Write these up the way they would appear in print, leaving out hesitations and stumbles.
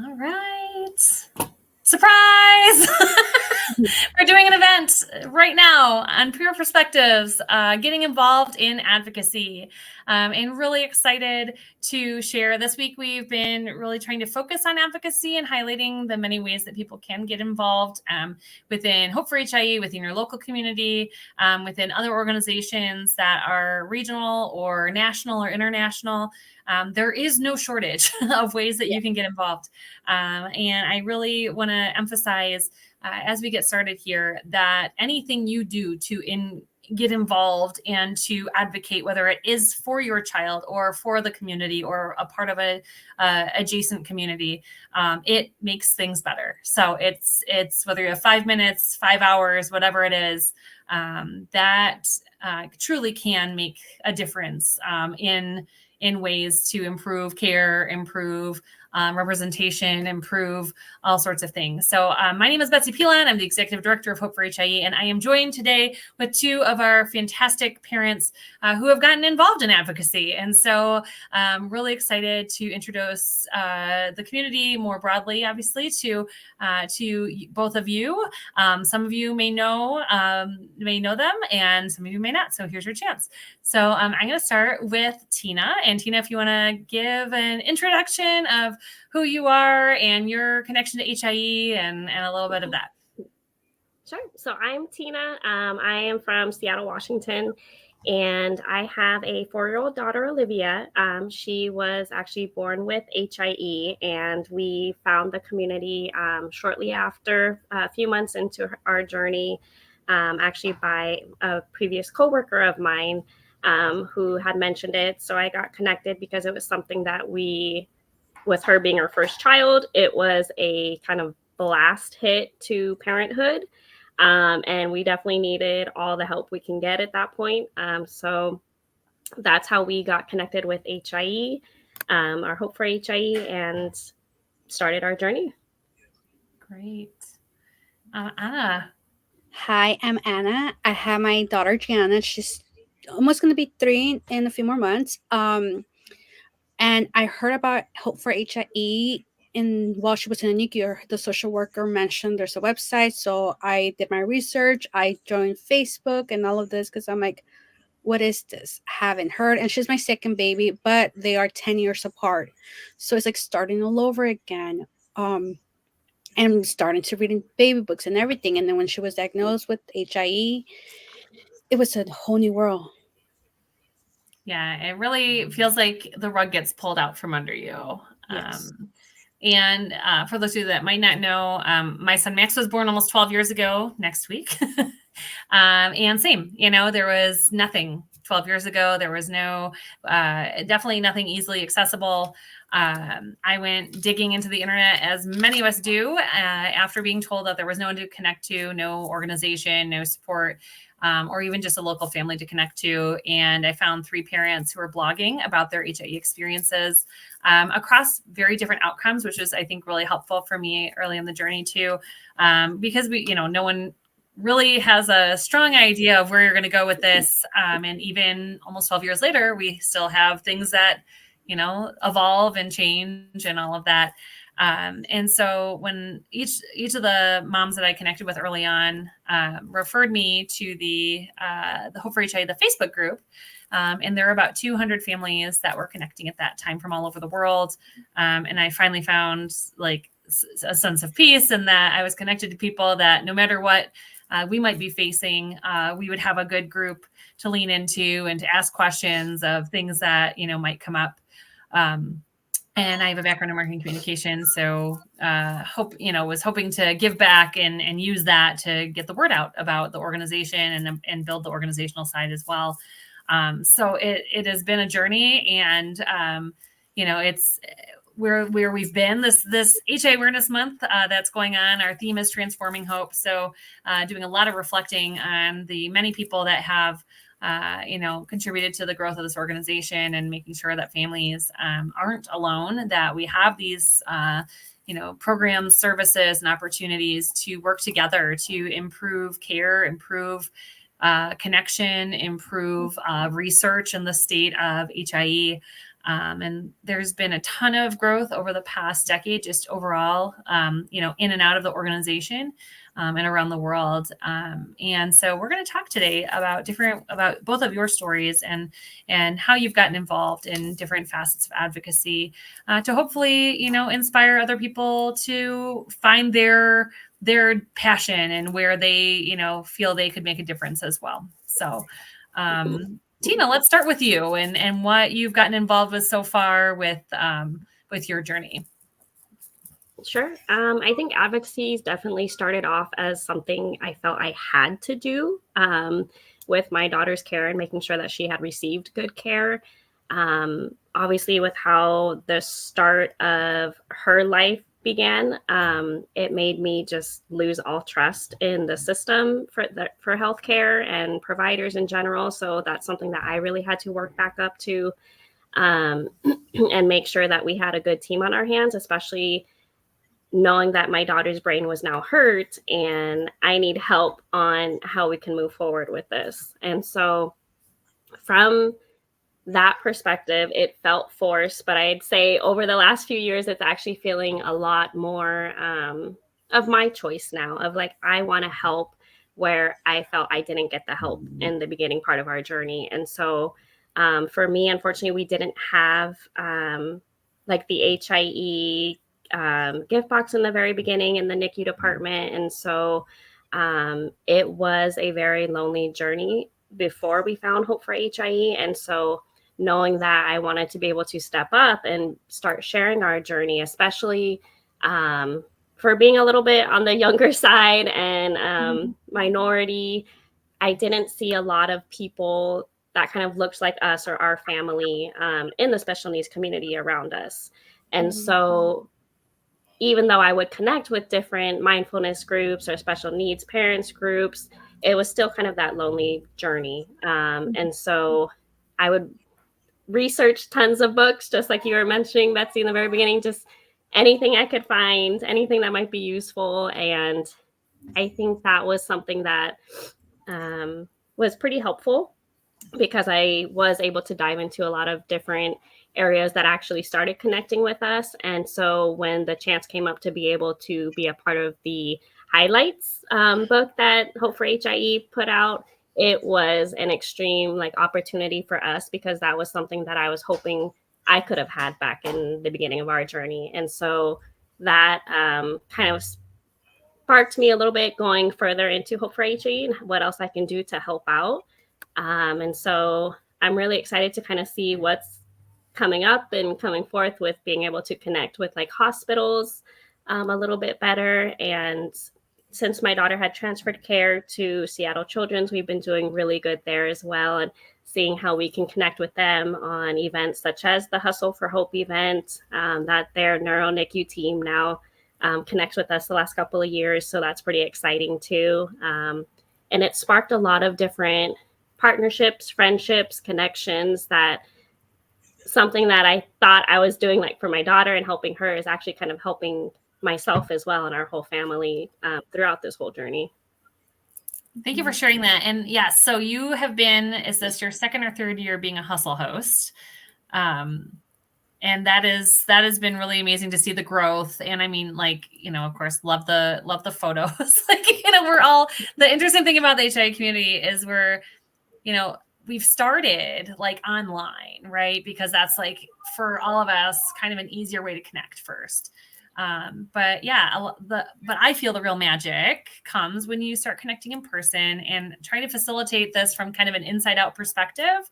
All right. Surprise! We're doing an event right now on Pure Perspectives, getting involved in advocacy, and really excited to share. This week, we've been really trying to focus on advocacy and highlighting the many ways that people can get involved within Hope for HIE, within your local community, within other organizations that are regional or national or international. There is no shortage of ways that you can get involved. And I really want to emphasize as we get started here that anything you do to get involved and to advocate, whether it is for your child or for the community or a part of a adjacent community, it makes things better. So it's whether you have 5 minutes, 5 hours, whatever it is, that truly can make a difference in ways to improve care, improve representation, improve all sorts of things. So my name is Betsy Peelan. I'm the Executive Director of Hope for HIE, and I am joined today with two of our fantastic parents who have gotten involved in advocacy. And so I'm really excited to introduce the community more broadly, obviously, to both of you. Some of you may know them, and some of you may not. So here's your chance. So I'm going to start with Tina. And Tina, if you want to give an introduction of who you are and your connection to HIE and a little bit of that. Sure. So I'm Tina. I am from Seattle, Washington, and I have a 4-year-old daughter, Olivia. She was actually born with HIE, and we found the community shortly after, a few months into our journey, actually by a previous coworker of mine who had mentioned it. So I got connected because it was something that with her being her first child, it was a kind of blast hit to parenthood. And we definitely needed all the help we can get at that point. So that's how we got connected with HIE, our Hope for HIE, and started our journey. Great. Anna. Hi, I'm Anna. I have my daughter, Gianna. She's almost going to be 3 in a few more months. And I heard about Hope for HIE while she was in the NICU. The social worker mentioned there's a website. So I did my research. I joined Facebook and all of this because I'm like, what is this? Haven't heard. And she's my second baby, but they are 10 years apart. So it's like starting all over again. And starting to reading baby books and everything. And then when she was diagnosed with HIE, it was a whole new world. Yeah, it really feels like the rug gets pulled out from under you. Yes. And for those of you that might not know, my son Max was born almost 12 years ago next week. And same, there was nothing 12 years ago. There was definitely nothing easily accessible. I went digging into the internet, as many of us do, after being told that there was no one to connect to, no organization, no support, or even just a local family to connect to. And I found 3 parents who were blogging about their HIE experiences across very different outcomes, which is, I think, really helpful for me early in the journey too, because no one really has a strong idea of where you're going to go with this. And even almost 12 years later, we still have things that, evolve and change and all of that. And so when each of the moms that I connected with early on referred me to the Hope for HIE, the Facebook group, and there were about 200 families that were connecting at that time from all over the world. And I finally found like a sense of peace, and that I was connected to people that no matter what we might be facing, we would have a good group to lean into and to ask questions of things that might come up. And I have a background in marketing communications, so was hoping to give back and use that to get the word out about the organization and build the organizational side as well. So it has been a journey, and it's where we've been. This HIE Awareness Month that's going on. Our theme is Transforming Hope. So doing a lot of reflecting on the many people that have contributed to the growth of this organization, and making sure that families aren't alone, that we have these, programs, services, and opportunities to work together to improve care, improve connection, improve research in the state of HIE. And there's been a ton of growth over the past decade, just overall, in and out of the organization and around the world. And so we're going to talk today about both of your stories and how you've gotten involved in different facets of advocacy to hopefully, inspire other people to find their passion and where they, feel they could make a difference as well. So, Tina, let's start with you and what you've gotten involved with so far with your journey. Sure. I think advocacy definitely started off as something I felt I had to do with my daughter's care and making sure that she had received good care. Obviously, with how the start of her life began, it made me just lose all trust in the system for healthcare and providers in general. So that's something that I really had to work back up to and make sure that we had a good team on our hands, especially knowing that my daughter's brain was now hurt and I need help on how we can move forward with this. And so from that perspective, it felt forced, but I'd say over the last few years, it's actually feeling a lot more of my choice now of like, I want to help where I felt I didn't get the help in the beginning part of our journey. And so for me, unfortunately, we didn't have like the HIE gift box in the very beginning in the NICU department. And so it was a very lonely journey before we found Hope for HIE. And so knowing that I wanted to be able to step up and start sharing our journey, especially for being a little bit on the younger side and minority, I didn't see a lot of people that kind of looked like us or our family in the special needs community around us. And so even though I would connect with different mindfulness groups or special needs parents groups, it was still kind of that lonely journey. And so I would research tons of books, just like you were mentioning, Betsy, in the very beginning, just anything I could find, anything that might be useful. And I think that was something that was pretty helpful because I was able to dive into a lot of different areas that actually started connecting with us. And so when the chance came up to be able to be a part of the highlights book that Hope for HIE put out, it was an extreme opportunity for us because that was something that I was hoping I could have had back in the beginning of our journey. And so that kind of sparked me a little bit going further into Hope for HIE and what else I can do to help out. And so I'm really excited to kind of see what's coming up and coming forth with being able to connect with hospitals a little bit better. And since my daughter had transferred care to Seattle Children's, we've been doing really good there as well, and seeing how we can connect with them on events such as the Hustle for Hope event that their neuro NICU team now connects with us the last couple of years. So that's pretty exciting too. And it sparked a lot of different partnerships, friendships, connections that something that I thought I was doing for my daughter and helping her is actually kind of helping myself as well and our whole family throughout this whole journey. Thank you for sharing that. And yes, so you have been, is this your second or third year being a Hustle host? And that has been really amazing to see the growth. And I mean, of course, love the photos. We're all, the interesting thing about the HIE community is we've started online, right? Because that's for all of us kind of an easier way to connect first. But I feel the real magic comes when you start connecting in person, and trying to facilitate this from kind of an inside out perspective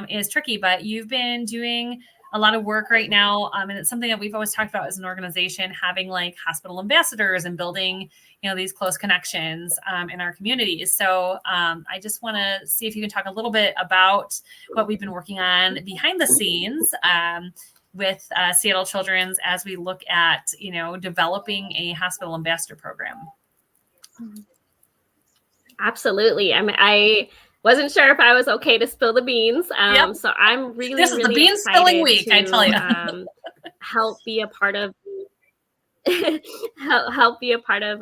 is tricky, but you've been doing a lot of work right now. And it's something that we've always talked about as an organization, having hospital ambassadors and building, these close connections in our communities. So I just want to see if you can talk a little bit about what we've been working on behind the scenes with Seattle Children's as we look at, developing a hospital ambassador program. Absolutely. I wasn't sure if I was okay to spill the beans. Yep. So I'm really, this is really the bean spilling week, I tell you. Help be a part of help be a part of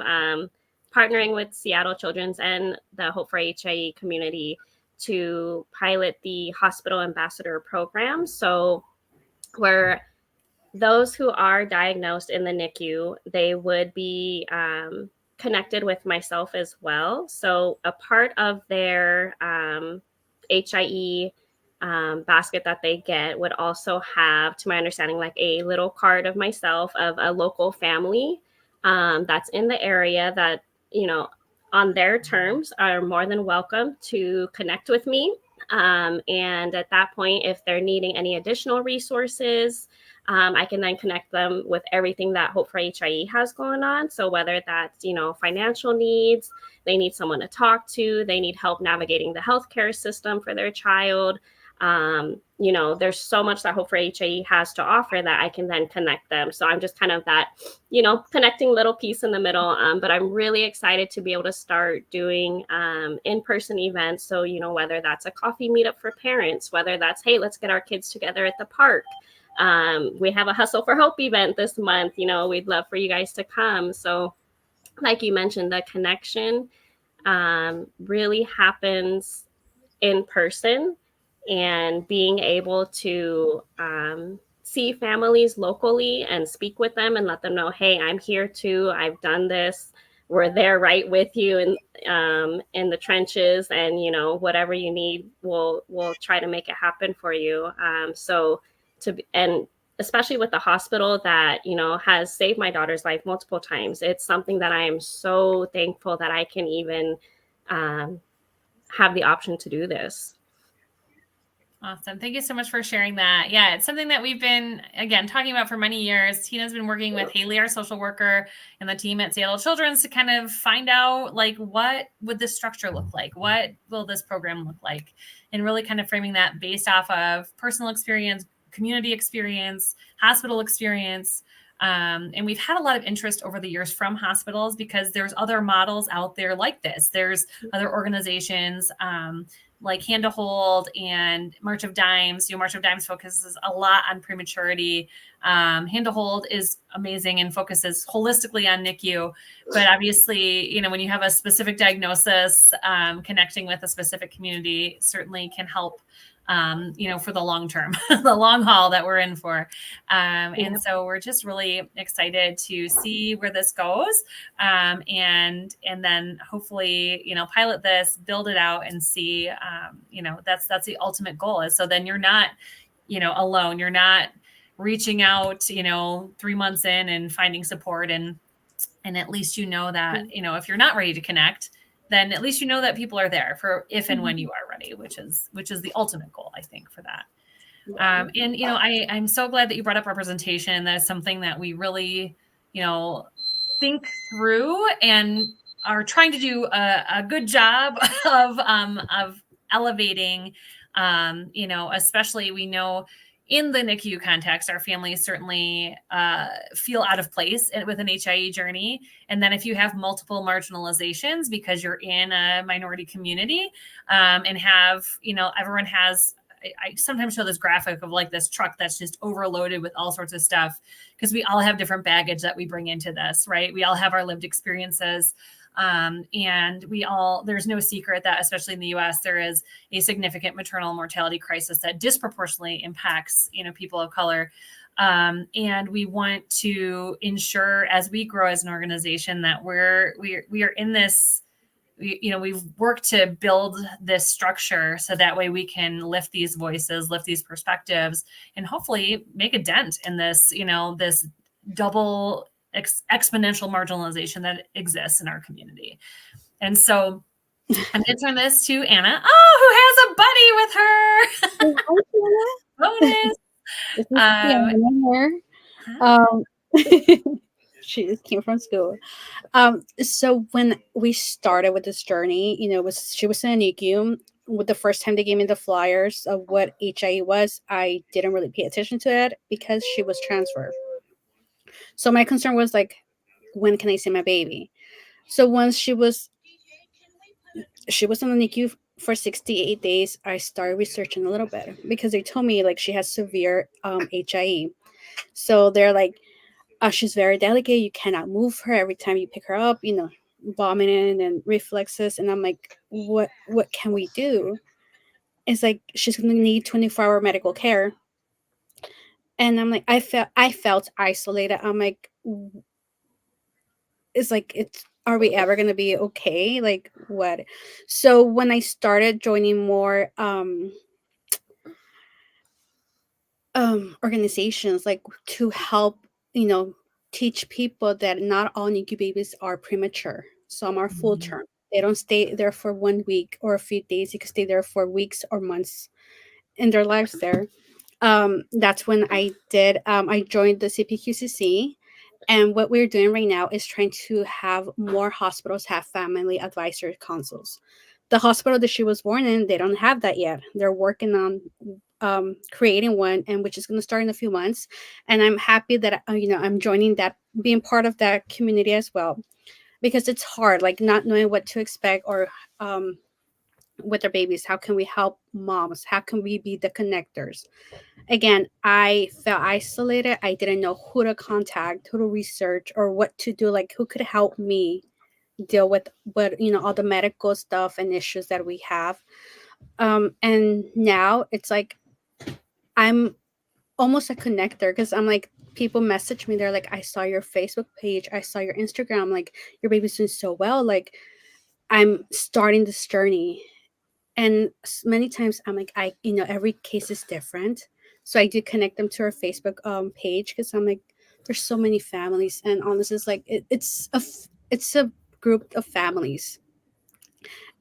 partnering with Seattle Children's and the Hope for HIE community to pilot the hospital ambassador program. So where those who are diagnosed in the NICU, they would be connected with myself as well. So a part of their HIE basket that they get would also have, to my understanding, like a little card of myself of a local family that's in the area that, you know, on their terms are more than welcome to connect with me. And at that point, if they're needing any additional resources, I can then connect them with everything that Hope for HIE has going on. So whether that's, you know, financial needs, they need someone to talk to, they need help navigating the healthcare system for their child. You know, there's so much that Hope for HIE has to offer that I can then connect them. So I'm just kind of that, you know, connecting little piece in the middle. But I'm really excited to be able to start doing in-person events. So, you know, whether that's a coffee meetup for parents, whether that's, hey, let's get our kids together at the park. We have a Hustle for Hope event this month. You know, we'd love for you guys to come. So, like you mentioned, the connection really happens in person, and being able to see families locally and speak with them and let them know, hey, I'm here too. I've done this. We're there right with you in the trenches, and you know, whatever you need, we'll try to make it happen for you. And especially with the hospital that, you know, has saved my daughter's life multiple times, it's something that I am so thankful that I can even have the option to do this. Awesome. Thank you so much for sharing that. Yeah, it's something that we've been, again, talking about for many years. Tina's been working with Haley, our social worker, and the team at Seattle Children's to kind of find out, like, what would this structure look like? What will this program look like? And really kind of framing that based off of personal experience, community experience, hospital experience. And we've had a lot of interest over the years from hospitals because there's other models out there like this. There's other organizations like Hand to Hold and March of Dimes. You know, March of Dimes focuses a lot on prematurity. Hand to Hold is amazing and focuses holistically on NICU. But obviously, you know, when you have a specific diagnosis, connecting with a specific community certainly can help, you know, for the long term, the long haul that we're in for. And so we're just really excited to see where this goes. And then hopefully, you know, pilot this, build it out and see, you know, that's the ultimate goal is. So then you're not, you know, alone. You're not reaching out, you know, 3 months in and finding support. And at least, you know, that, you know, if you're not ready to connect, then at least you know that people are there for if and when you are ready, which is the ultimate goal, I think, for that. And, you know, I'm so glad that you brought up representation. That is something that we really, you know, think through and are trying to do a good job of elevating, you know, especially we know in the NICU context, our families certainly feel out of place with an HIE journey. And then if you have multiple marginalizations because you're in a minority community and have, you know, everyone has, I sometimes show this graphic of like this truck that's just overloaded with all sorts of stuff because we all have different baggage that we bring into this, right? We all have our lived experiences. And there's no secret that, especially in the US, there is a significant maternal mortality crisis that disproportionately impacts, you know, people of color. And we want to ensure as we grow as an organization that we are in this, you know, we've worked to build this structure so that way we can lift these voices, lift these perspectives, and hopefully make a dent in this, you know, this double exponential marginalization that exists in our community. And so I'm going to turn this to Anna. Oh, who has a buddy with her? Bonus. She just came from school. So when we started with this journey, you know, she was in a NICU. With the first time they gave me the flyers of what HIE was, I didn't really pay attention to it because she was transferred. So my concern was like, when can I see my baby? So once she was in the NICU for 68 days, I started researching a little bit because they told me like she has severe HIE. So they're like, she's very delicate. You cannot move her every time you pick her up, you know, vomiting and reflexes. And I'm like, what can we do? It's like she's going to need 24-hour medical care. And I'm like, I felt isolated. I'm like, it's like, it's, are we ever going to be okay? Like what? So when I started joining more organizations, like to help, you know, teach people that not all NICU babies are premature. Some are full Mhm. term. They don't stay there for 1 week or a few days. You can stay there for weeks or months in their lives there. That's when I joined the CPQCC. And what we're doing right now is trying to have more hospitals have family advisory councils. The hospital that she was born in, they don't have that yet. They're working on creating one, and which is going to start in a few months. And I'm happy that I'm joining that, being part of that community as well, because it's hard, like not knowing what to expect, or um, with their babies. How can we help moms? How can we be the connectors? Again, I felt isolated. I didn't know who to contact, who to research, or what to do. Like who could help me deal with what all the medical stuff and issues that we have. And now it's like I'm almost a connector, because I'm like, people message me. They're like, I saw your Facebook page. I saw your Instagram. Like your baby's doing so well. Like I'm starting this journey. And many times I'm like, every case is different. So I do connect them to our Facebook page, because I'm like, there's so many families. And honestly, it's like, it's a group of families,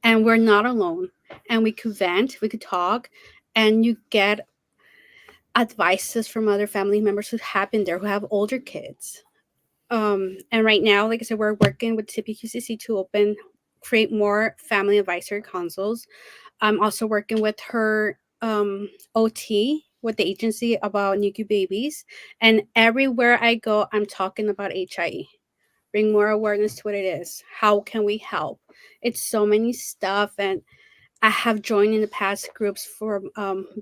and we're not alone. And we could vent, we could talk, and you get advices from other family members who have been there, who have older kids. And right now, like I said, we're working with CPQCC to create more family advisory councils. I'm also working with her OT with the agency about NICU babies. And everywhere I go, I'm talking about HIE. Bring more awareness to what it is. How can we help? It's so many stuff. And I have joined in the past groups for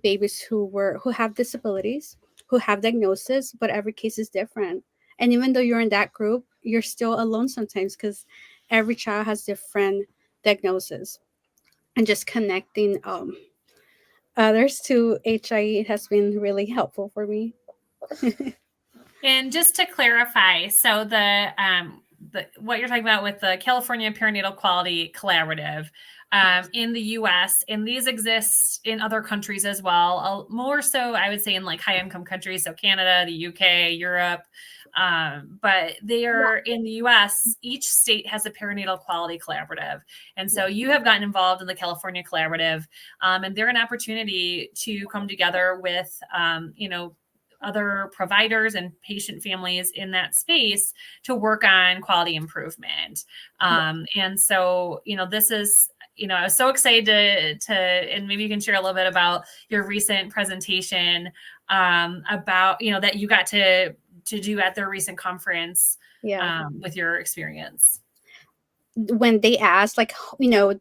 babies who have disabilities, who have diagnosis, but every case is different. And even though you're in that group, you're still alone sometimes, because every child has different diagnosis. And just connecting others to HIE has been really helpful for me. And just to clarify, so the what you're talking about with the California Perinatal Quality Collaborative in the U.S., and these exist in other countries as well. More so, I would say, in like high income countries, so Canada, the UK, Europe. But they are in the U.S. Each state has a perinatal quality collaborative, and so you have gotten involved in the California collaborative, and they're an opportunity to come together with other providers and patient families in that space to work on quality improvement. And so, this is, I was so excited and maybe you can share a little bit about your recent presentation about, that you got to do at their recent conference with your experience. When they asked, like, who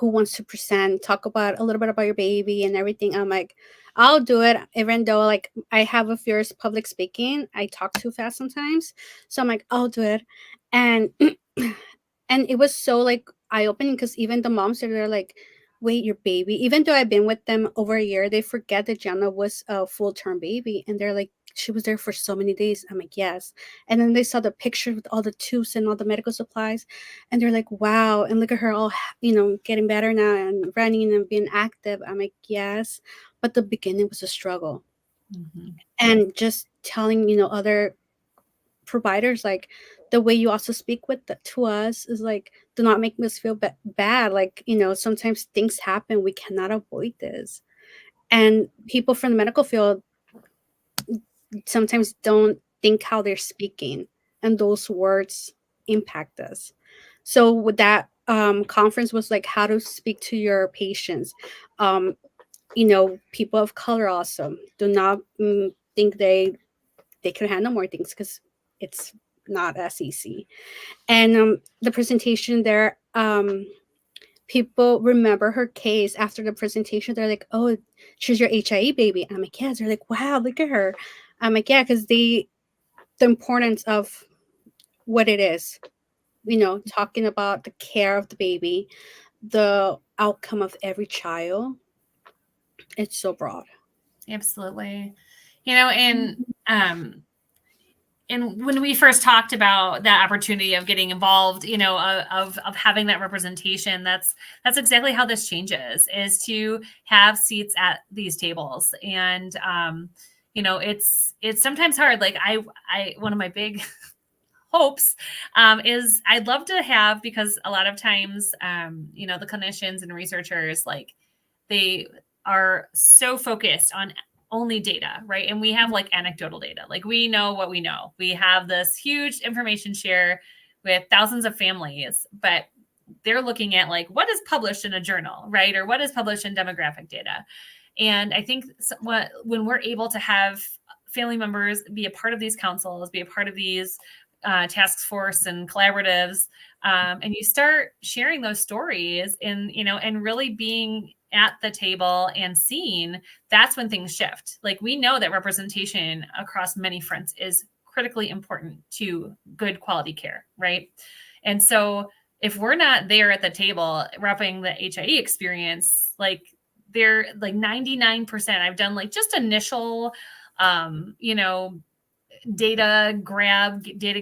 wants to present, talk about a little bit about your baby and everything, I'm like, I'll do it, even though like I have a fear of public speaking. I talk too fast sometimes, so I'm like, I'll do it. And and it was so like eye-opening, because even the moms are there like, wait, your baby, even though I've been with them over a year, they forget that Gianna was a full-term baby, and they're like, she was there for so many days. I'm like, yes. And then they saw the picture with all the tubes and all the medical supplies, and they're like, wow, and look at her all getting better now and running and being active. I'm like, yes. But the beginning was a struggle. Mm-hmm. And just telling other providers, like, the way you also speak to us is like, do not make us feel bad, like, sometimes things happen, we cannot avoid this. And people from the medical field sometimes don't think how they're speaking, and those words impact us. So with that conference was like, how to speak to your patients. um People of color also do not think they can handle more things, because it's not as easy. And the presentation there, people remember her case after the presentation. They're like, oh, she's your HIE baby. I'm like, yes. They're like, wow, look at her. I'm like, yeah, because the importance of what it is, talking about the care of the baby, the outcome of every child, it's so broad. Absolutely. And when we first talked about that opportunity of getting involved, of having that representation, that's exactly how this changes, is to have seats at these tables. And it's sometimes hard. Like I one of my big hopes is I'd love to have, because a lot of times the clinicians and researchers, like, they are so focused on only data, right? And we have like anecdotal data. Like, we know what we know. We have this huge information share with thousands of families, but they're looking at like what is published in a journal, right? Or what is published in demographic data. And I think when we're able to have family members be a part of these councils, be a part of these task force and collaboratives, and you start sharing those stories and really being at the table and seen, that's when things shift. Like, we know that representation across many fronts is critically important to good quality care, right? And so if we're not there at the table repping the HIE experience, like, they're like 99%, I've done like just initial, data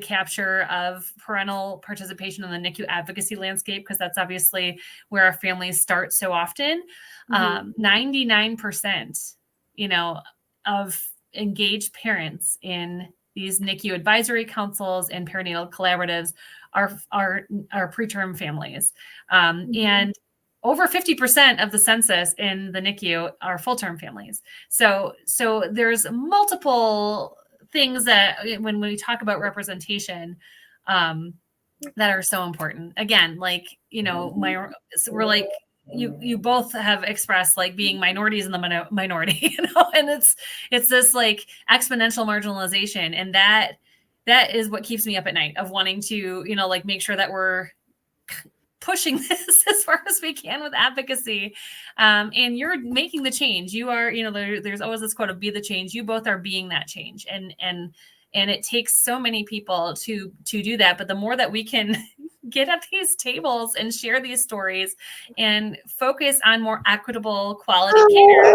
capture of parental participation in the NICU advocacy landscape, because that's obviously where our families start so often. 99%, of engaged parents in these NICU advisory councils and perinatal collaboratives are preterm families. And over 50% of the census in the NICU are full-term families. So there's multiple things that, when we talk about representation, that are so important. Again, like, we're like, you both have expressed like being minorities in the minority, and it's this like exponential marginalization. And that is what keeps me up at night, of wanting to, like, make sure that we're pushing this as far as we can with advocacy. And you're making the change. You are, there's always this quote of be the change. You both are being that change. And it takes so many people to do that. But the more that we can get at these tables and share these stories and focus on more equitable quality care,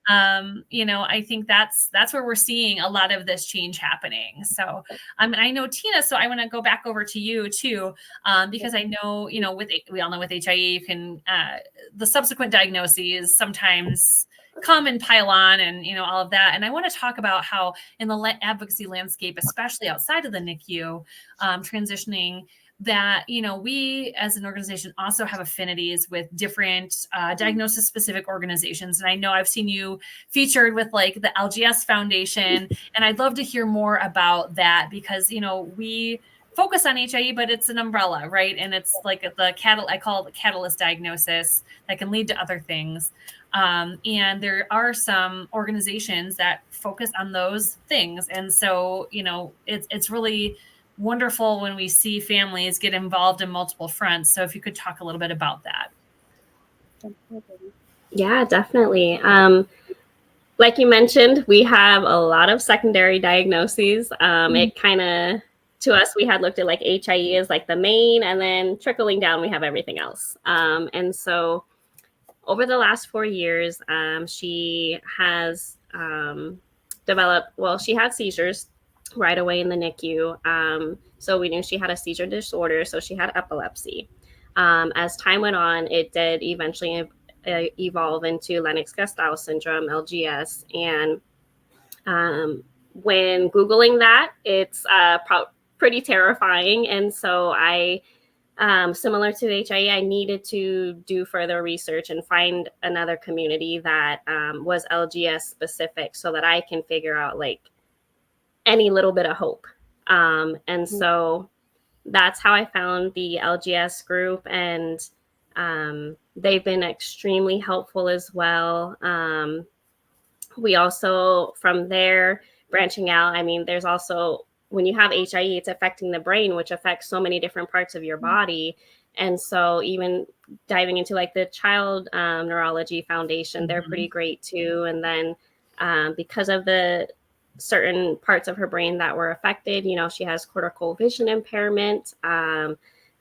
I think that's where we're seeing a lot of this change happening. So I know, Tina, so I want to go back over to you too, because I know, we all know with HIE, you can, the subsequent diagnoses sometimes come and pile on, and, all of that. And I want to talk about how in the advocacy landscape, especially outside of the NICU, transitioning, that, we as an organization also have affinities with different diagnosis specific organizations. And I know I've seen you featured with like the LGS Foundation, and I'd love to hear more about that, because, we focus on HIE, but it's an umbrella, right? And it's like I call it the catalyst diagnosis that can lead to other things. And there are some organizations that focus on those things. And so, it's really wonderful when we see families get involved in multiple fronts. So if you could talk a little bit about that. Yeah, definitely. Like you mentioned, we have a lot of secondary diagnoses. It kind of, to us, we had looked at like HIE as like the main, and then trickling down, we have everything else. And so over the last 4 years, she has she had seizures right away in the NICU. So we knew she had a seizure disorder. So she had epilepsy. As time went on, it did eventually evolve into Lennox-Gastaut syndrome, LGS. And when Googling that, it's pretty terrifying. And so similar to HIE, I needed to do further research and find another community that was LGS specific, so that I can figure out like any little bit of hope. And so that's how I found the LGS group, and they've been extremely helpful as well. We also, from there, branching out, there's also, when you have HIE, it's affecting the brain, which affects so many different parts of your body. And so even diving into like the Child Neurology Foundation, they're pretty great too. And then because of the certain parts of her brain that were affected, she has cortical vision impairment.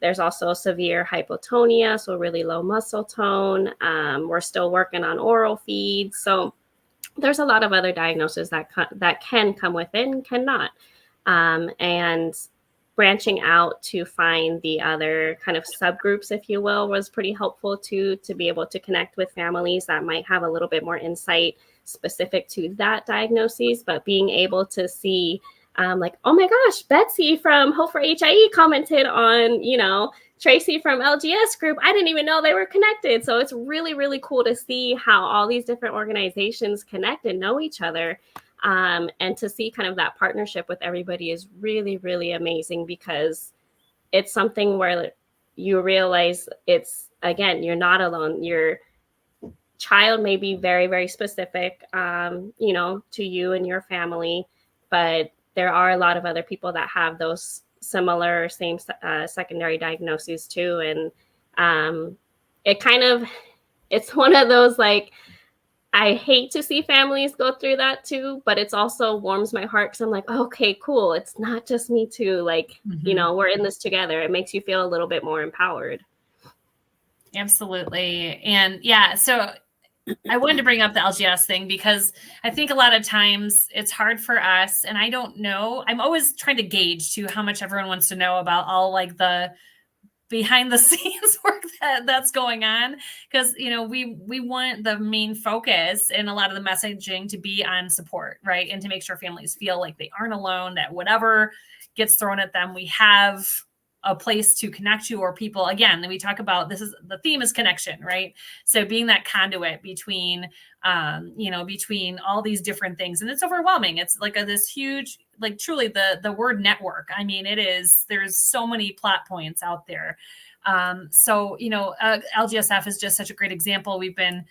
There's also severe hypotonia, so really low muscle tone. We're still working on oral feeds. So there's a lot of other diagnoses that can come with it and cannot. And branching out to find the other kind of subgroups, if you will, was pretty helpful to be able to connect with families that might have a little bit more insight specific to that diagnosis. But being able to see, like, oh my gosh, Betsy from Hope for HIE commented on, Tracy from LGS group. I didn't even know they were connected. So it's really, really cool to see how all these different organizations connect and know each other. And to see kind of that partnership with everybody is really, really amazing, because it's something where you realize again, you're not alone. Your child may be very, very specific, to you and your family, but there are a lot of other people that have those similar same secondary diagnoses too. And it's one of those, like, I hate to see families go through that too, but it's also warms my heart, because I'm like, okay, cool. It's not just me too. Like, we're in this together. It makes you feel a little bit more empowered. Absolutely. And yeah, so I wanted to bring up the LGS thing, because I think a lot of times it's hard for us, and I don't know, I'm always trying to gauge to how much everyone wants to know about all like the behind the scenes work that's going on, because we want the main focus and a lot of the messaging to be on support, right? And to make sure families feel like they aren't alone, that whatever gets thrown at them, we have a place to connect to, or people, again, we talk about, the theme is connection, right? So being that conduit between between all these different things. And it's overwhelming. It's like this huge, like, truly the word network. I mean, there's so many plot points out there. LGSF is just such a great example. We've been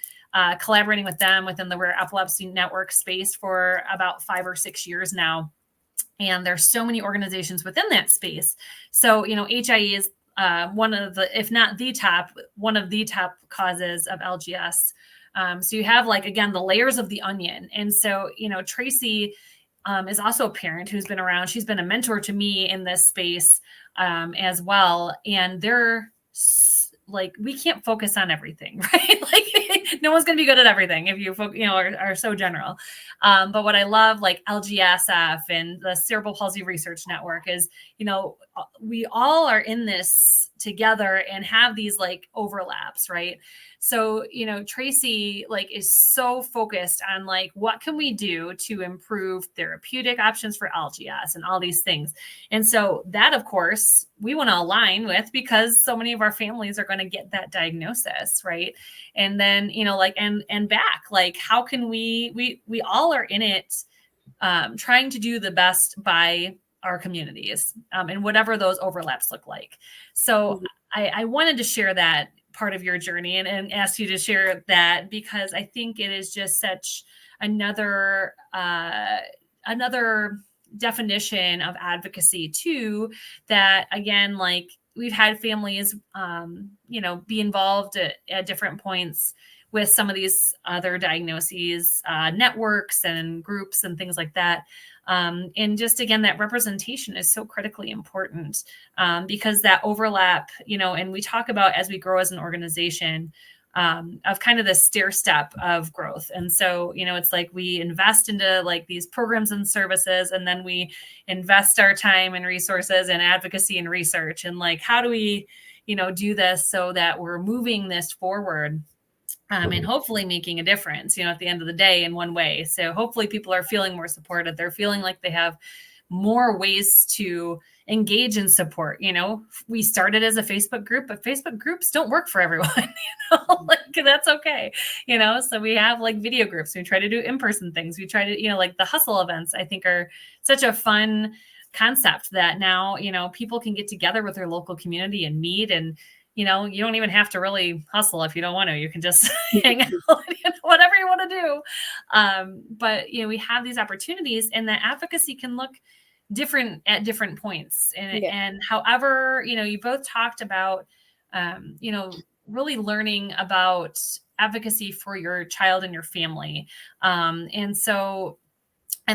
collaborating with them within the Rare Epilepsy Network space for about 5 or 6 years now. And there's so many organizations within that space. So, HIE is one of the, if not the top, one of the top causes of LGS. So you have, like, again, the layers of the onion. And so, Tracy is also a parent who's been around. She's been a mentor to me in this space as well. And they're like, we can't focus on everything, right? Like, no one's going to be good at everything if you are so general. But what I love, like LGSF and the Cerebral Palsy Research Network, is, we all are in this together and have these like overlaps, right? So, Tracy, like, is so focused on, like, what can we do to improve therapeutic options for LGS and all these things. And so that, of course, we want to align with, because so many of our families are going to get that diagnosis, right? And then, and back, like, how can we all are in it, trying to do the best by our communities, and whatever those overlaps look like. So I wanted to share that part of your journey and ask you to share that, because I think it is just such another definition of advocacy too, that, again, like, we've had families, be involved at different points with some of these other diagnoses, networks and groups and things like that. And just, again, that representation is so critically important, because that overlap, and we talk about, as we grow as an organization, of kind of the stair step of growth. And so, it's like we invest into, like, these programs and services, and then we invest our time and resources and advocacy and research. And, like, how do we, do this so that we're moving this forward? And hopefully making a difference, at the end of the day, in one way. So hopefully people are feeling more supported. They're feeling like they have more ways to engage and support. We started as a Facebook group, but Facebook groups don't work for everyone, like, that's okay. So we have, like, video groups. We try to do in-person things. We try to, like, the hustle events, I think, are such a fun concept that now, people can get together with their local community and meet, and you don't even have to really hustle if you don't want to. You can just hang out, whatever you want to do. But, we have these opportunities, and that advocacy can look different at different points. And however, you both talked about, really learning about advocacy for your child and your family. And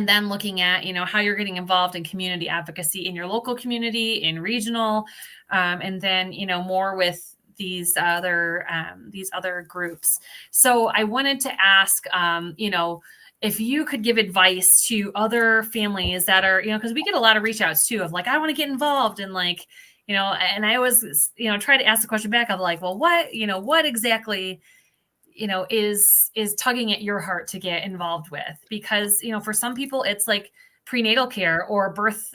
then looking at, how you're getting involved in community advocacy in your local community, in regional, and then, more with these other groups. So I wanted to ask, if you could give advice to other families that are, because we get a lot of reach outs too of like, I want to get involved, and like, and I always, try to ask the question back of like, well, what exactly, is tugging at your heart to get involved with? Because, for some people it's like prenatal care or birth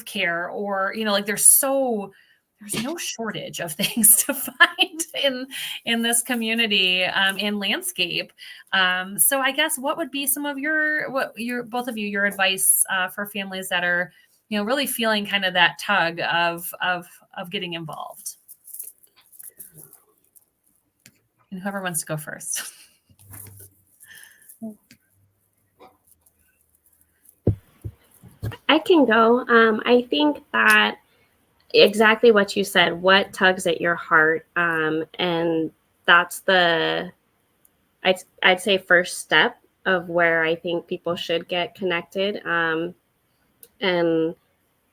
care, or, like there's no shortage of things to find in this community and landscape. So I guess what would be some of both of you, your advice for families that are, really feeling kind of that tug of getting involved? And whoever wants to go first. I can go. I think that exactly what you said, what tugs at your heart. And that's I'd say first step of where I think people should get connected. And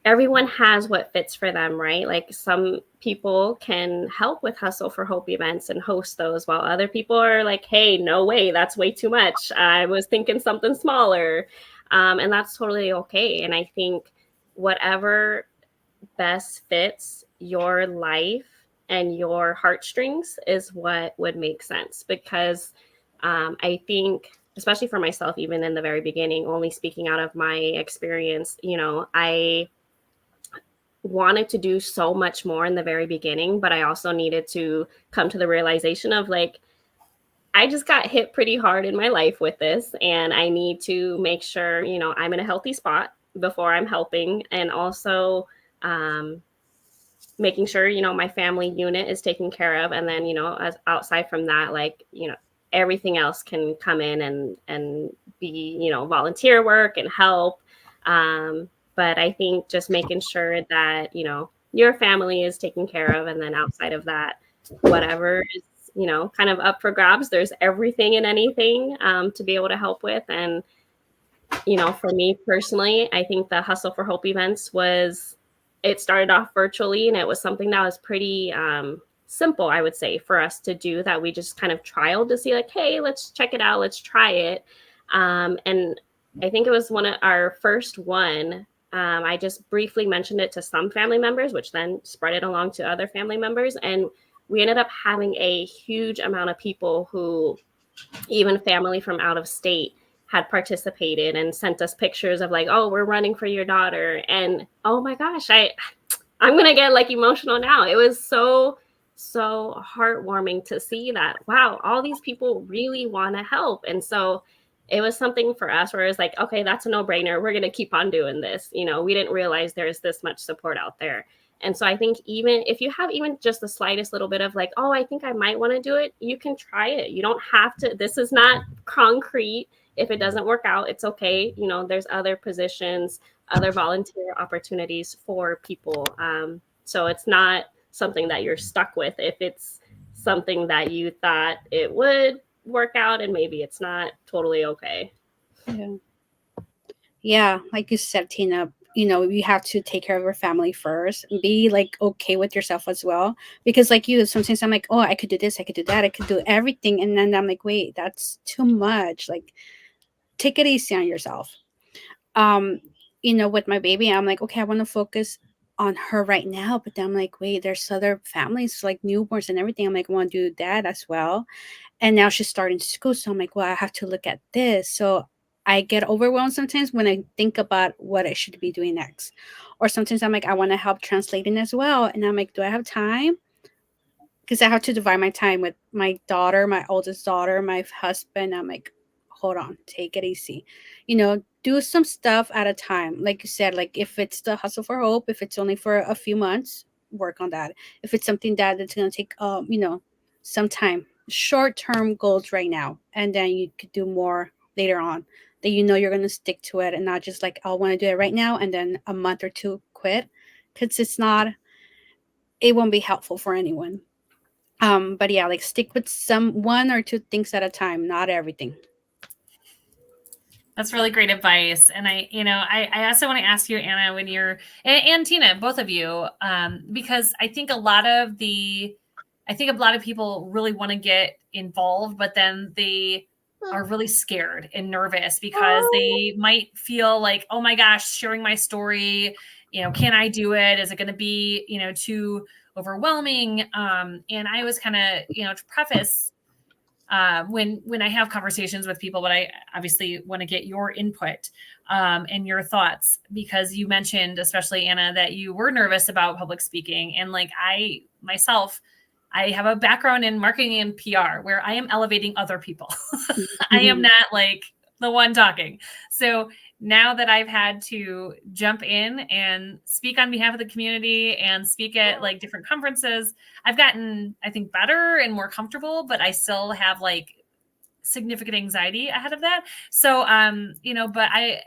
everyone has what fits for them, right? Like some people can help with Hustle for Hope events and host those, while other people are like, hey, no way, that's way too much. I was thinking something smaller. And that's totally okay. And I think whatever best fits your life and your heartstrings is what would make sense. Because I think, especially for myself, even in the very beginning, only speaking out of my experience, I wanted to do so much more in the very beginning, but I also needed to come to the realization of like, I just got hit pretty hard in my life with this, and I need to make sure, I'm in a healthy spot before I'm helping. And also making sure, my family unit is taken care of. And then, as outside from that, like, everything else can come in and be, volunteer work and help. But I think just making sure that, your family is taken care of. And then outside of that, whatever is, kind of up for grabs, there's everything and anything to be able to help with. And, for me personally, I think the Hustle for Hope events it started off virtually, and it was something that was pretty simple, I would say, for us to do, that we just kind of trialed to see like, hey, let's check it out. Let's try it. And I think it was one of our first one. I just briefly mentioned it to some family members, which then spread it along to other family members. And we ended up having a huge amount of people who, even family from out of state, had participated and sent us pictures of like, oh, we're running for your daughter. And oh my gosh, I'm going to get like emotional now. It was so heartwarming to see that, wow, all these people really want to help. And so it was something for us where it was like, okay, that's a no-brainer. We're going to keep on doing this. We didn't realize there's this much support out there. And so I think even if you have even just the slightest little bit of like, oh, I think I might want to do it, you can try it. You don't have to. This is not concrete. If it doesn't work out, it's okay. There's other positions, other volunteer opportunities for people. So it's not something that you're stuck with. If it's something that you thought it would work out and maybe it's not, totally okay. Yeah, like you said, Tina, you have to take care of your family first and be like okay with yourself as well. Because like you, sometimes I'm like, oh, I could do this, I could do that, I could do everything. And then I'm like, wait, that's too much. Like, take it easy on yourself. With my baby, I'm like, okay, I want to focus on her right now. But then I'm like, wait, there's other families like newborns and everything. I'm like, I want to do that as well. And now she's starting school. So I'm like, well, I have to look at this. So I get overwhelmed sometimes when I think about what I should be doing next. Or sometimes I'm like, I want to help translating as well. And I'm like, do I have time? Because I have to divide my time with my daughter, my oldest daughter, my husband. I'm like, hold on, take it easy. Do some stuff at a time. Like you said, like if it's the Hustle for Hope, if it's only for a few months, work on that. If it's something that's going to take, some time, short-term goals right now, and then you could do more later on, that you're going to stick to it and not just like, I want to do it right now and then a month or two quit, because it won't be helpful for anyone. But yeah, like stick with one or two things at a time, not everything. That's really great advice. And I also want to ask you, Anna, when you're, and Tina, both of you, because I think a lot of people really want to get involved, but then they are really scared and nervous because they might feel like, oh my gosh, sharing my story, can I do it? Is it going to be, too overwhelming? And I was kind of, to preface, when I have conversations with people, but I obviously want to get your input and your thoughts, because you mentioned, especially Anna, that you were nervous about public speaking. And like I myself, I have a background in marketing and PR where I am elevating other people. I am not like the one talking. So now that I've had to jump in and speak on behalf of the community and speak at like different conferences, I've gotten, I think, better and more comfortable, but I still have like significant anxiety ahead of that. So, but I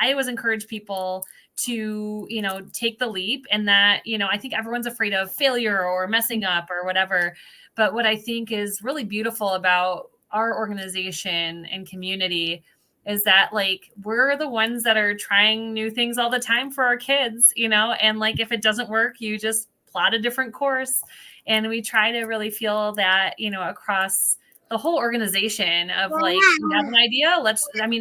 always encourage people to, take the leap, and that, I think everyone's afraid of failure or messing up or whatever. But what I think is really beautiful about our organization and community is that like we're the ones that are trying new things all the time for our kids, and like if it doesn't work, you just plot a different course. And we try to really feel that, across the whole organization of like, you have an idea,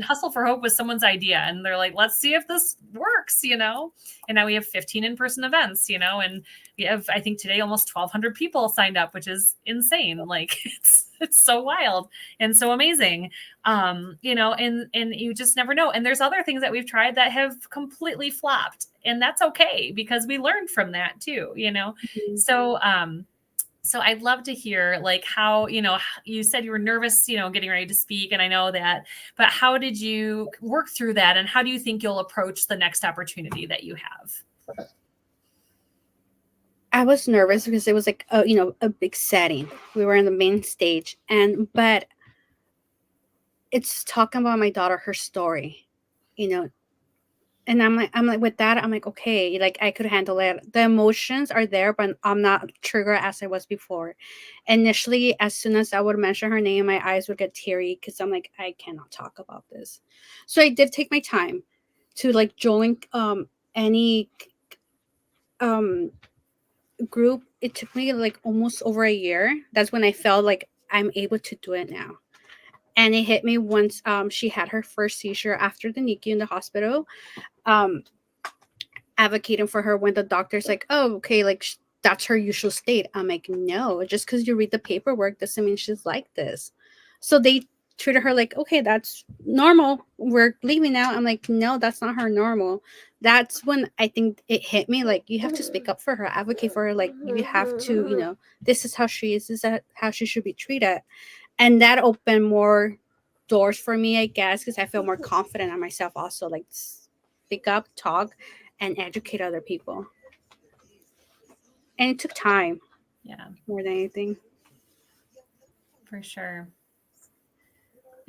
Hustle for Hope was someone's idea, and they're like, let's see if this works, and now we have 15 in-person events, and we have, I think today, almost 1,200 people signed up, which is insane. Like it's so wild and so amazing. And you just never know. And there's other things that we've tried that have completely flopped, and that's okay, because we learned from that too, So I'd love to hear like how, you said you were nervous, getting ready to speak. And I know that, but how did you work through that? And how do you think you'll approach the next opportunity that you have? I was nervous because it was like, a big setting. We were in the main stage, but it's talking about my daughter, her story, and I'm like, with that, I'm like, okay, like I could handle it. The emotions are there, but I'm not triggered as I was before. Initially, as soon as I would mention her name, my eyes would get teary because I'm like, I cannot talk about this. So I did take my time to like join any group. It took me like almost over a year. That's when I felt like I'm able to do it now. And it hit me once she had her first seizure after the NICU in the hospital. Advocating for her when the doctor's like, oh, okay, like that's her usual state. I'm like, no, just because you read the paperwork doesn't mean she's like this. So they treated her like, okay, that's normal. We're leaving now. I'm like, no, that's not her normal. That's when I think it hit me. Like, you have to speak up for her, advocate for her. Like, you have to, this is how she is. This is how she should be treated. And that opened more doors for me, I guess, because I feel more confident in myself also. Like, speak up, talk, and educate other people. And it took time. Yeah. More than anything. For sure.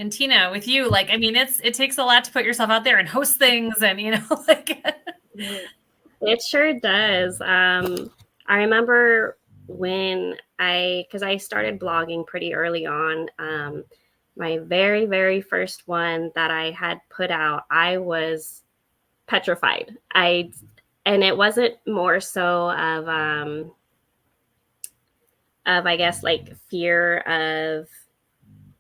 And Tina, with you, like, it takes a lot to put yourself out there and host things, and like. It sure does. I remember when because I started blogging pretty early on. My very, very first one that I had put out, I was petrified. And it wasn't more so of I guess like fear of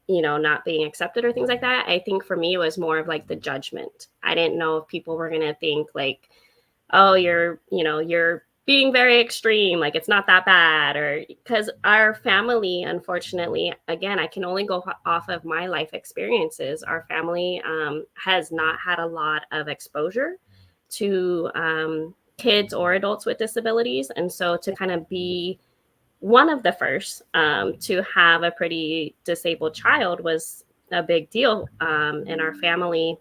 not being accepted or things like that. I think for me it was more of like the judgment. I didn't know if people were going to think like, oh, you're being very extreme, like it's not that bad, or because our family, unfortunately, again, I can only go off of my life experiences. Our family has not had a lot of exposure to kids or adults with disabilities. And so to kind of be one of the first to have a pretty disabled child was a big deal in our family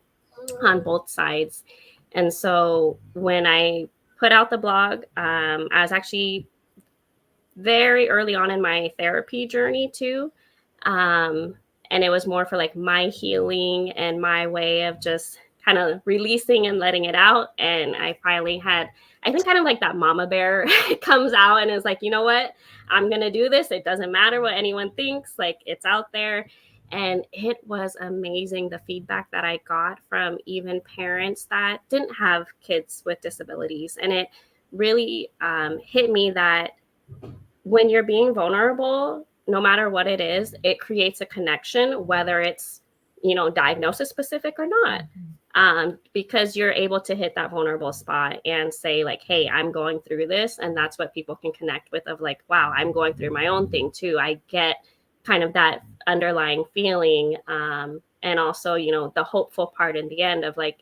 on both sides. And so when I put out the blog, I was actually very early on in my therapy journey too. And it was more for like my healing and my way of just kind of releasing and letting it out. And I finally had, I think, kind of like that mama bear comes out and is like, you know what, I'm going to do this. It doesn't matter what anyone thinks, like it's out there. And it was amazing, the feedback that I got from even parents that didn't have kids with disabilities. And it really hit me that when you're being vulnerable, no matter what it is, it creates a connection, whether it's, diagnosis specific or not. Because you're able to hit that vulnerable spot and say like, hey, I'm going through this. And that's what people can connect with, of like, wow, I'm going through my own thing too. I get kind of that underlying feeling. And also, the hopeful part in the end of like,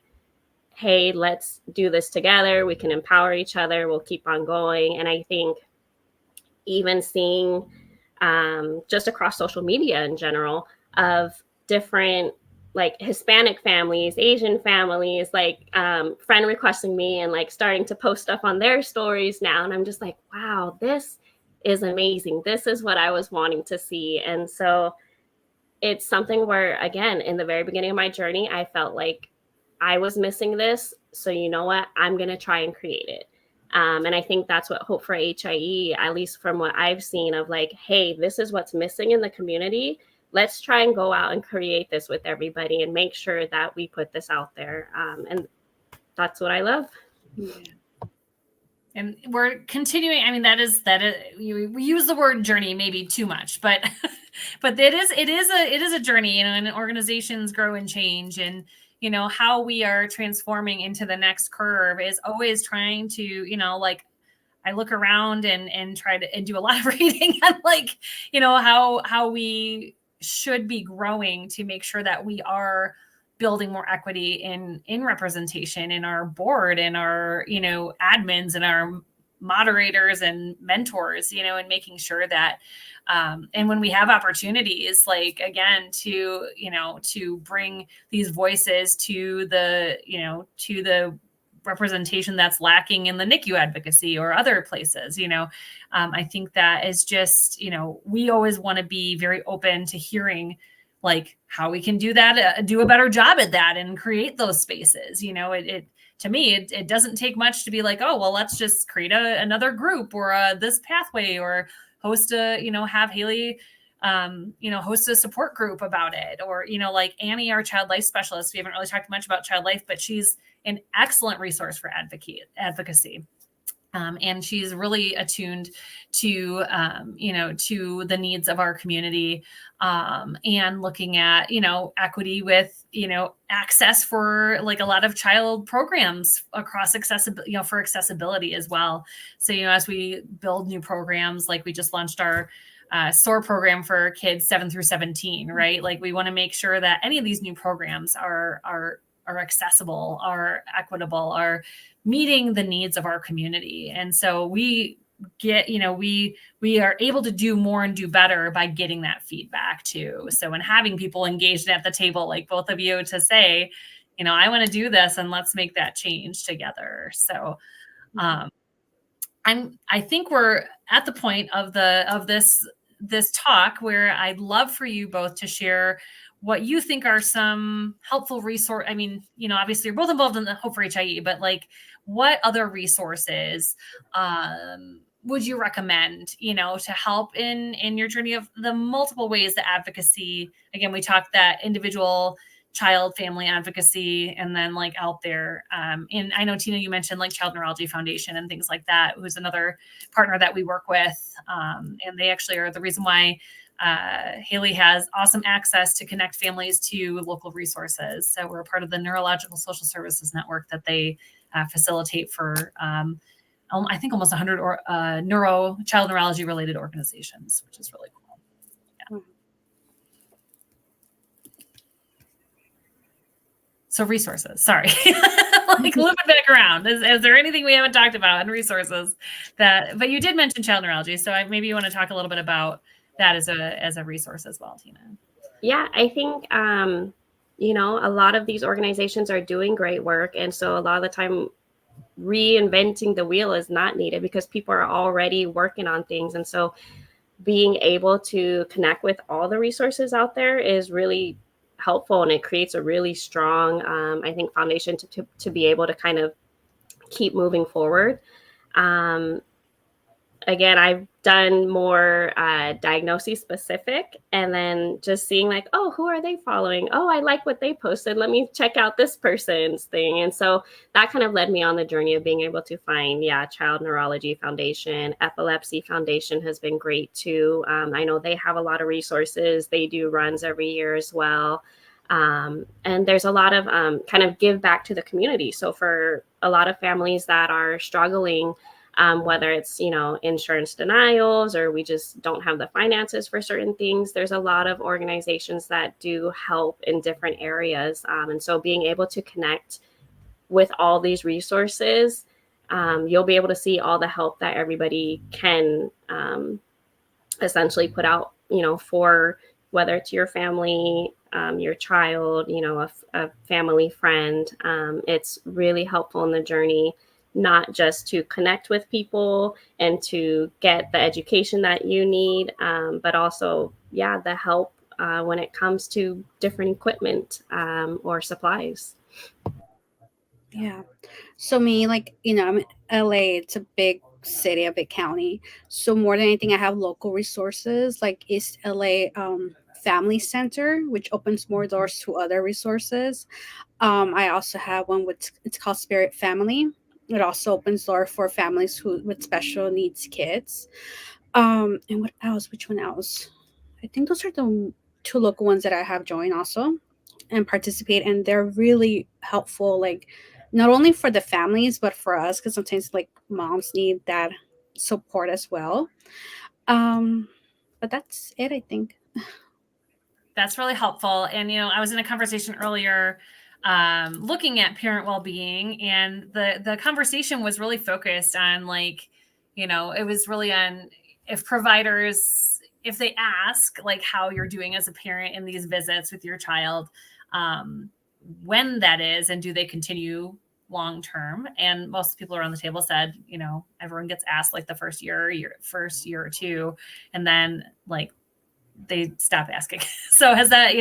hey, let's do this together. We can empower each other. We'll keep on going. And I think even seeing just across social media in general of different like Hispanic families, Asian families, like friend requesting me and like starting to post stuff on their stories now. And I'm just like, wow, this is amazing. This is what I was wanting to see. And so it's something where, again, in the very beginning of my journey, I felt like I was missing this. So you know what? I'm going to try and create it. And I think that's what Hope for HIE, at least from what I've seen of like, hey, this is what's missing in the community. Let's try and go out and create this with everybody and make sure that we put this out there. And that's what I love. Yeah. And we're continuing. I mean, that is we use the word journey maybe too much, but it is a journey, and organizations grow and change, and how we are transforming into the next curve is always trying to, like I look around and try to and do a lot of reading on like, how we should be growing to make sure that we are building more equity in representation in our board, in our, admins and our moderators and mentors, and making sure that, and when we have opportunities, like, again, to bring these voices to the representation that's lacking in the NICU advocacy or other places, I think that is just, we always want to be very open to hearing like how we can do that, do a better job at that and create those spaces. To me, it doesn't take much to be like, oh, well, let's just create another group or this pathway, or host have Haley, host a support group about it. Or, like Annie, our child life specialist, we haven't really talked much about child life, but she's an excellent resource for advocacy. And she's really attuned to, to the needs of our community, and looking at, equity with, access for like a lot of child programs across accessibility, for accessibility as well. So, as we build new programs, like we just launched our SOAR program for kids 7 through 17, right? Like we want to make sure that any of these new programs are accessible, are equitable, are meeting the needs of our community. And so we get, we are able to do more and do better by getting that feedback too. So when having people engaged at the table, like both of you, to say, I want to do this and let's make that change together. So I think we're at the point of this talk where I'd love for you both to share what you think are some helpful resource. I mean, obviously you're both involved in the Hope for HIE, but like what other resources would you recommend, to help in your journey of the multiple ways that advocacy, again, we talked that individual child family advocacy, and then like out there. And I know, Tina, you mentioned like Child Neurology Foundation and things like that, who's another partner that we work with. And they actually are the reason why Haley has awesome access to connect families to local resources. So we're a part of the Neurological Social Services Network that they facilitate for, I think, almost 100 child neurology related organizations, which is really cool. Yeah. So resources, sorry, like loop it back around. Is there anything we haven't talked about in resources but you did mention child neurology. So maybe you want to talk a little bit about that as a resource as well, Tina. Yeah, I think, a lot of these organizations are doing great work. And so a lot of the time reinventing the wheel is not needed because people are already working on things. And so being able to connect with all the resources out there is really helpful, and it creates a really strong, I think, foundation to be able to kind of keep moving forward. again, I've done more diagnosis specific, and then just seeing like, oh, who are they following? Oh, I like what they posted. Let me check out this person's thing. And so that kind of led me on the journey of being able to find, Child Neurology Foundation. Epilepsy Foundation has been great too. I know they have a lot of resources. They do runs every year as well. And there's a lot of kind of give back to the community. So for a lot of families that are struggling, whether it's, insurance denials or we just don't have the finances for certain things, there's a lot of organizations that do help in different areas. And so being able to connect with all these resources, you'll be able to see all the help that everybody can essentially put out, for whether it's your family, your child, a family friend. It's really helpful in the journey, not just to connect with people and to get the education that you need, but also, the help when it comes to different equipment or supplies. Yeah. So me, like, I'm in LA, it's a big city, a big county. So more than anything, I have local resources like East LA Family Center, which opens more doors to other resources. I also have one with it's called Spirit Family. It also opens door for families who with special needs kids. And what else? Which one else? I think those are the two local ones that I have joined also and participate, and they're really helpful. Like not only for the families but for us, because sometimes like moms need that support as well. But that's it, I think. That's really helpful. And, I was in a conversation earlier looking at parent well-being, and the conversation was really focused on like, it was really on if providers, if they ask like how you're doing as a parent in these visits with your child, when that is, and do they continue long term. And most people around the table said, everyone gets asked like the first year or two, and then like they stop asking. So has that,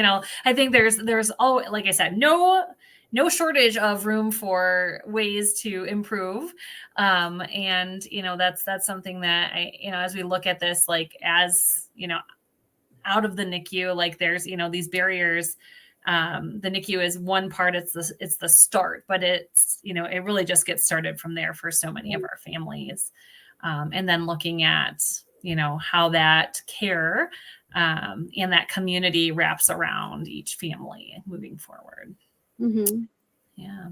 I think there's always, like I said, no shortage of room for ways to improve. And, that's something that as we look at this, like, as, out of the NICU, like there's, these barriers. The NICU is one part, it's the start, but it's, it really just gets started from there for so many of our families. And then looking at, how that care and that community wraps around each family moving forward. Mm-hmm. Yeah.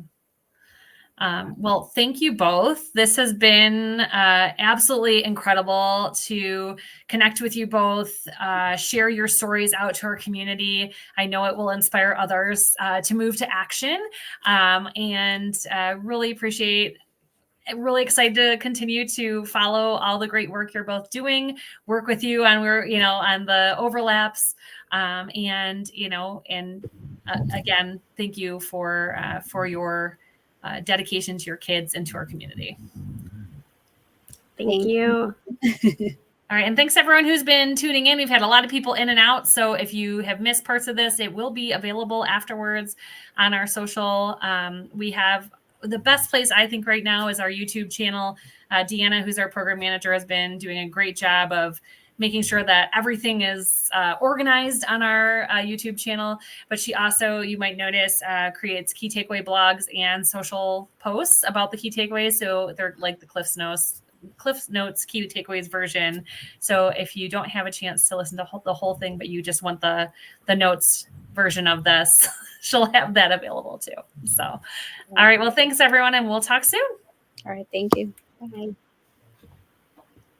Well, thank you both. This has been absolutely incredible to connect with you both, share your stories out to our community. I know it will inspire others to move to action, and really appreciate. Really excited to continue to follow all the great work you're both doing, work with you on on the overlaps, and again, thank you for your dedication to your kids and to our community. Thank you. All right. And thanks everyone who's been tuning in. We've had a lot of people in and out. So if you have missed parts of this, it will be available afterwards on our social. We have the best place, I think, right now is our YouTube channel. Deanna, who's our program manager, has been doing a great job of making sure that everything is organized on our YouTube channel. But she also, you might notice, creates key takeaway blogs and social posts about the key takeaways. So they're like the Cliff Notes key takeaways version. So if you don't have a chance to listen to the whole thing, but you just want the notes version of this, she'll have that available too. So, all right. Well, thanks everyone, and we'll talk soon. All right. Thank you. Bye.